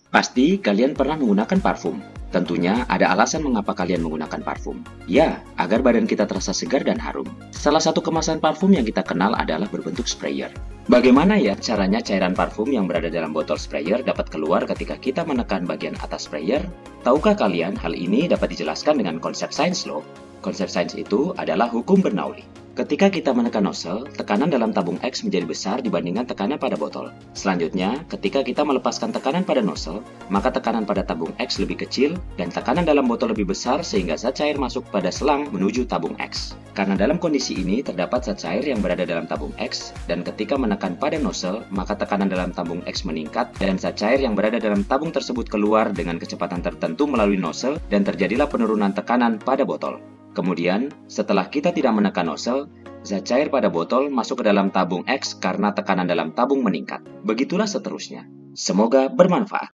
Pasti kalian pernah menggunakan parfum. Tentunya ada alasan mengapa kalian menggunakan parfum. Ya, agar badan kita terasa segar dan harum. Salah satu kemasan parfum yang kita kenal adalah berbentuk sprayer. Bagaimana ya caranya cairan parfum yang berada dalam botol sprayer dapat keluar ketika kita menekan bagian atas sprayer? Tahukah kalian hal ini dapat dijelaskan dengan konsep sains loh? Konsep sains itu adalah hukum Bernoulli. Ketika kita menekan nozzle, tekanan dalam tabung X menjadi besar dibandingkan tekanan pada botol. Selanjutnya, ketika kita melepaskan tekanan pada nozzle, maka tekanan pada tabung X lebih kecil dan tekanan dalam botol lebih besar sehingga zat cair masuk pada selang menuju tabung X. Karena dalam kondisi ini terdapat zat cair yang berada dalam tabung X dan ketika menekan pada nozzle, maka tekanan dalam tabung X meningkat dan zat cair yang berada dalam tabung tersebut keluar dengan kecepatan tertentu melalui nozzle dan terjadilah penurunan tekanan pada botol. Kemudian, setelah kita tidak menekan nozzle, zat cair pada botol masuk ke dalam tabung X karena tekanan dalam tabung meningkat. Begitulah seterusnya. Semoga bermanfaat.